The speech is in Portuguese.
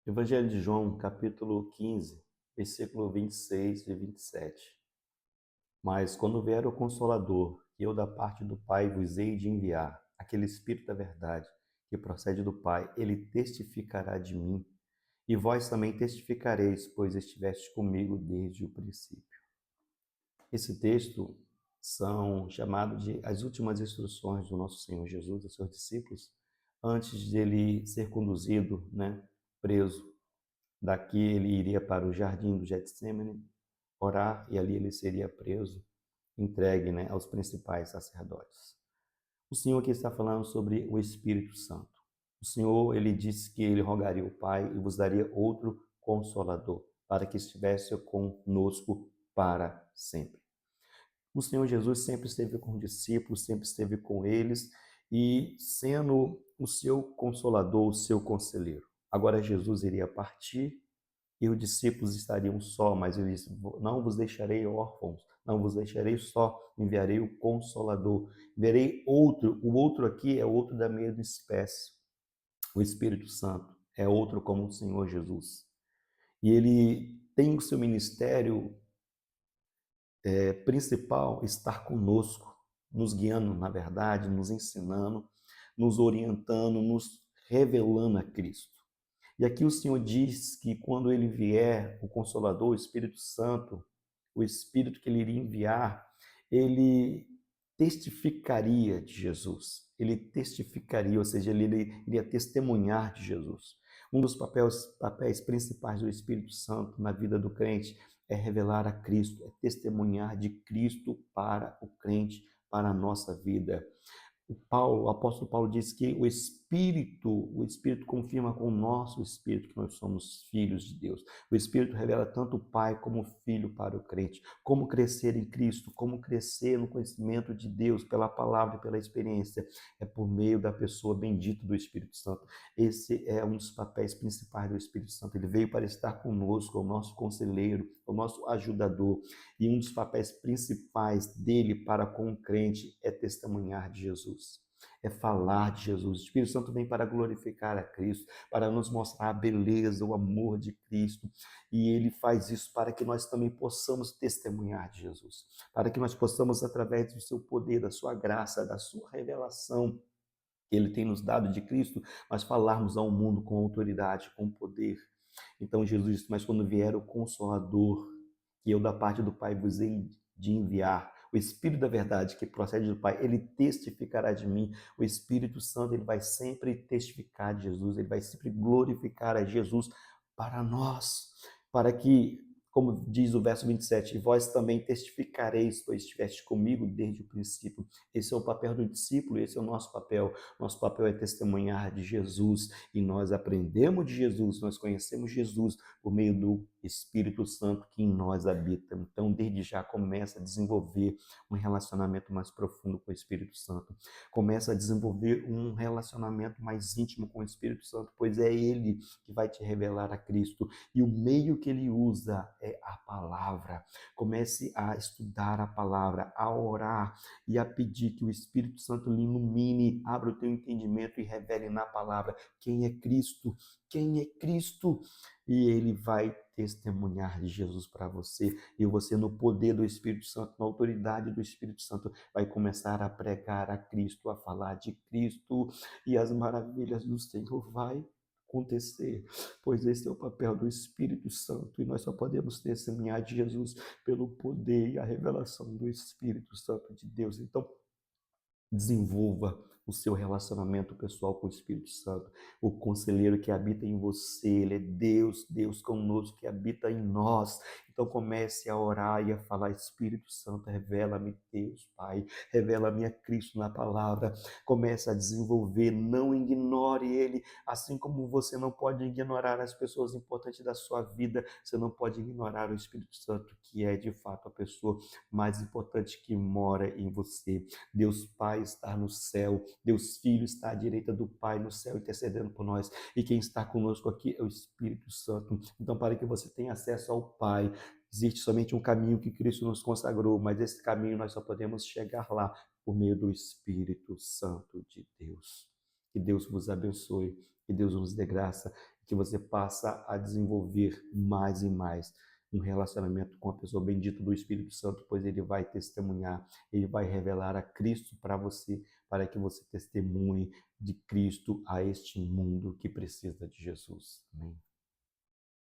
Evangelho de João, capítulo 15, versículo 26 e 27. Mas quando vier o Consolador, que eu da parte do Pai vos hei de enviar, aquele Espírito da verdade, que procede do Pai, ele testificará de mim, e vós também testificareis, pois estiveste comigo desde o princípio. Esse texto são chamados de as últimas instruções do nosso Senhor Jesus aos seus discípulos, antes dele ser conduzido, preso. Daqui ele iria para o jardim do Getsêmani orar e ali ele seria preso, entregue, aos principais sacerdotes. O Senhor aqui está falando sobre o Espírito Santo. O Senhor, ele disse que ele rogaria ao Pai e vos daria outro consolador, para que estivesse conosco para sempre. O Senhor Jesus sempre esteve com os discípulos, sempre esteve com eles e sendo o seu consolador, o seu conselheiro. Agora Jesus iria partir e os discípulos estariam só, mas ele disse: não vos deixarei órfãos, não vos deixarei só, enviarei o Consolador, enviarei outro. O outro aqui é outro da mesma espécie, o Espírito Santo, é outro como o Senhor Jesus. E ele tem o seu ministério principal, estar conosco, nos guiando, na verdade, nos ensinando, nos orientando, nos revelando a Cristo. E aqui o Senhor diz que quando ele vier, o Consolador, o Espírito Santo, o Espírito que ele iria enviar, ele testificaria de Jesus. Ele testificaria, ou seja, ele iria testemunhar de Jesus. Um dos papéis principais do Espírito Santo na vida do crente é revelar a Cristo, é testemunhar de Cristo para o crente, para a nossa vida. O apóstolo Paulo diz que o Espírito confirma com o nosso Espírito que nós somos filhos de Deus. O Espírito revela tanto o Pai como o Filho para o crente. Como crescer em Cristo, como crescer no conhecimento de Deus pela palavra e pela experiência, é por meio da pessoa bendita do Espírito Santo. Esse é um dos papéis principais do Espírito Santo. Ele veio para estar conosco, é o nosso conselheiro, é o nosso ajudador. E um dos papéis principais dele para com o crente é testemunhar de Jesus, é falar de Jesus. O Espírito Santo vem para glorificar a Cristo, para nos mostrar a beleza, o amor de Cristo. E ele faz isso para que nós também possamos testemunhar de Jesus, para que nós possamos, através do seu poder, da sua graça, da sua revelação, que ele tem nos dado de Cristo, mas falarmos ao mundo com autoridade, com poder. Então Jesus disse: mas quando vier o Consolador, que eu da parte do Pai vos hei de enviar, o Espírito da verdade que procede do Pai, ele testificará de mim. O Espírito Santo, ele vai sempre testificar de Jesus, ele vai sempre glorificar a Jesus para nós, para que, como diz o verso 27, vós também testificareis, pois estiveste comigo desde o princípio. Esse é o papel do discípulo, esse é o nosso papel. Nosso papel é testemunhar de Jesus, e nós aprendemos de Jesus, nós conhecemos Jesus por meio do Espírito Santo que em nós habita. Então, desde já começa a desenvolver um relacionamento mais profundo com o Espírito Santo. Começa a desenvolver um relacionamento mais íntimo com o Espírito Santo, pois é ele que vai te revelar a Cristo. E o meio que ele usa é a palavra. Comece a estudar a palavra, a orar e a pedir que o Espírito Santo lhe ilumine, abra o teu entendimento e revele na palavra quem é Cristo, quem é Cristo. E ele vai testemunhar de Jesus para você, e você, no poder do Espírito Santo, na autoridade do Espírito Santo, vai começar a pregar a Cristo, a falar de Cristo, e as maravilhas do Senhor vai acontecer, pois esse é o papel do Espírito Santo, e nós só podemos testemunhar de Jesus pelo poder e a revelação do Espírito Santo de Deus. Então, desenvolva o seu relacionamento pessoal com o Espírito Santo, o conselheiro que habita em você. Ele é Deus, Deus conosco, que habita em nós. Então comece a orar e a falar: Espírito Santo, revela-me Deus, Pai, revela-me a Cristo na palavra. Comece a desenvolver, não ignore Ele, assim como você não pode ignorar as pessoas importantes da sua vida, você não pode ignorar o Espírito Santo, que é de fato a pessoa mais importante que mora em você. Deus Pai está no céu, Deus Filho está à direita do Pai no céu, intercedendo por nós. E quem está conosco aqui é o Espírito Santo. Então, para que você tenha acesso ao Pai, existe somente um caminho que Cristo nos consagrou, mas esse caminho nós só podemos chegar lá por meio do Espírito Santo de Deus. Que Deus vos abençoe, que Deus nos dê graça, que você passa a desenvolver mais e mais um relacionamento com a pessoa bendita do Espírito Santo, pois ele vai testemunhar, ele vai revelar a Cristo para você, para que você testemunhe de Cristo a este mundo que precisa de Jesus. Amém.